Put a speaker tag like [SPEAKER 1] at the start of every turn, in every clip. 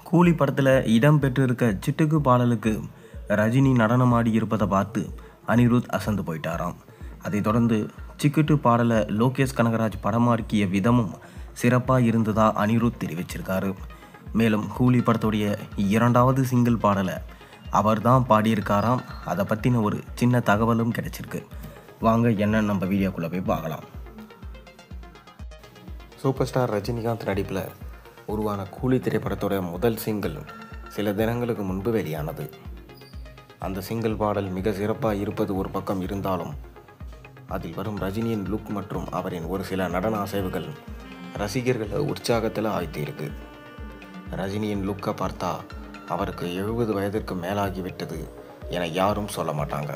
[SPEAKER 1] கூலி படத்தில் இடம்பெற்றிருக்க சிட்டுக்கு பாடலுக்கு ரஜினி நடனமாடி இருப்பதை பார்த்து அனிருத் அசந்து போயிட்டாராம். அதைத் தொடர்ந்து சிக்குட்டு பாடலை லோகேஷ் கனகராஜ் படமாக்கிய விதமும் சிறப்பாக இருந்ததா அனிருத் தெரிவிச்சிருக்காரு. மேலும் கூலி படத்துடைய 2வது சிங்கிள் பாடலை அவர் தான் பாடியிருக்காராம். அதை பற்றின ஒரு சின்ன தகவலும் கிடைச்சிருக்கு. வாங்க என்னன்னு நம்ம வீடியோக்குள்ளே போய் பார்க்கலாம். சூப்பர் ஸ்டார் ரஜினிகாந்த் நடிப்பில் உருவான கூலி திரைப்படத்தோட முதல் சிங்கிள் சில தினங்களுக்கு முன்பு வெளியானது. அந்த சிங்கிள் பாடல் மிக சிறப்பாக இருப்பது ஒரு பக்கம் இருந்தாலும் அதில் வரும் ரஜினியின் லுக் மற்றும் அவரின் ஒரு சில நடன அசைவுகள் ரசிகர்களை உற்சாகத்தில் ஆழ்த்தியிருக்கு. ரஜினியின் லுக்கை பார்த்தா அவருக்கு 70 வயதிற்கு மேலாகிவிட்டது என யாரும் சொல்ல மாட்டாங்க.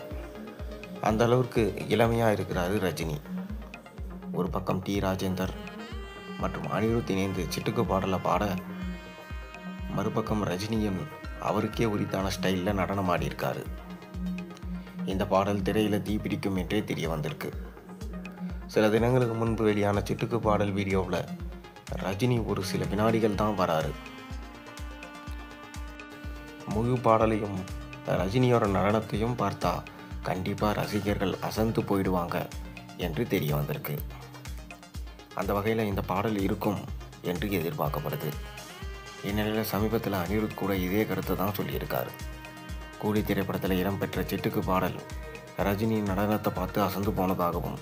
[SPEAKER 1] அந்த அளவுக்கு இளமையாக இருக்கிறாரு ரஜினி. ஒரு பக்கம் டி ராஜேந்தர் மற்றும் அனிருத் இணைந்து சிட்டுக்கு பாடலை பாட, மறுபக்கம் ரஜினியும் அவருக்கே உரித்தான ஸ்டைலில் நடனமாடியிருக்காரு. இந்த பாடல் திரையில் தீப்பிடிக்கும் என்றே தெரிய வந்திருக்கு. சில தினங்களுக்கு முன்பு வெளியான சிட்டுக்கு பாடல் வீடியோவில் ரஜினி ஒரு சில வினாடிகள் தான் வராரு. முழு பாடலையும் ரஜினியோட நடனத்தையும் பார்த்தா கண்டிப்பாக ரசிகர்கள் அசந்து போயிடுவாங்க என்று தெரிய வந்திருக்கு. அந்த வகையில் இந்த பாடல் இருக்கும் என்று எதிர்பார்க்கப்படுது. இந்நிலையில் சமீபத்தில் அனிருத் கூட இதே கருத்தை தான் சொல்லியிருக்காரு. கூலி திரைப்படத்தில் இடம்பெற்ற சிட்டுக்கு பாடல் ரஜினியின் நடனத்தை பார்த்து அசந்து போனதாகவும்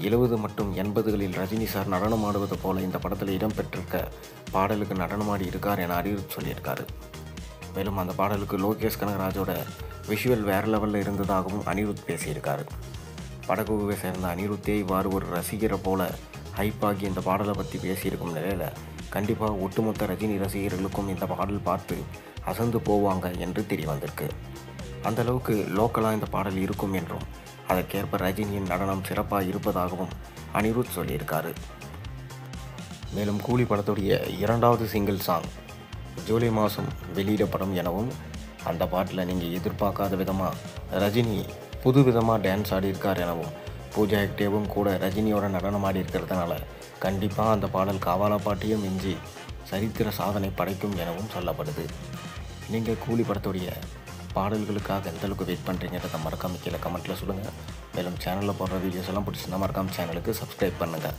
[SPEAKER 1] 70 மற்றும் 80களில் ரஜினி சார் நடனமாடுவது போல இந்த படத்தில் இடம்பெற்றிருக்க பாடலுக்கு நடனமாடி இருக்கார் என அனிருத் சொல்லியிருக்காரு. மேலும் அந்த பாடலுக்கு லோகேஷ் கனகராஜோட விஷுவல் வேறு லெவலில் இருந்ததாகவும் அனிருத் பேசியிருக்காரு. படகுவை சேர்ந்த அனிருத்தே இவ்வாறு ஒரு ரசிகரை போல ஹைப்பாகி இந்த பாடலை பற்றி பேசியிருக்கும் நிலையில் கண்டிப்பாக ஒட்டுமொத்த ரஜினி ரசிகர்களுக்கும் இந்த பாடல் பார்த்து அசந்து போவாங்க என்று தெரிய வந்திருக்கு. அந்தளவுக்கு லோக்கலாக இந்த பாடல் இருக்கும் என்றும் அதற்கேற்ப ரஜினியின் நடனம் சிறப்பாக இருப்பதாகவும் அனிருத் சொல்லியிருக்காரு. மேலும் கூலி படத்துடைய 2வது சிங்கிள் சாங் ஜூலை மாதம் வெளியிடப்படும் எனவும், அந்த பாட்டில் நீங்கள் எதிர்பார்க்காத விதமாக ரஜினி புது விதமாக டான்ஸ் ஆடியிருக்கார் எனவும், பூஜா ஹெக்டேவும் கூட ரஜினியோட நடனம் ஆடி இருக்கிறதுனால கண்டிப்பாக அந்த பாடல் காவாலா பாட்டையும் மிஞ்சி சரித்திர சாதனை படைக்கும் எனவும் சொல்லப்படுது. நீங்கள் கூலி படத்துடைய பாடல்களுக்காக எந்தளவுக்கு வெயிட் பண்ணுறீங்கிறத மறக்காம கீழே கமெண்ட்டில் சொல்லுங்கள். மேலும் சேனலில் போடுற வீடியோஸ் எல்லாம் பிடிச்சிருந்தா மறக்காம சேனலுக்கு சப்ஸ்கிரைப் பண்ணுங்கள்.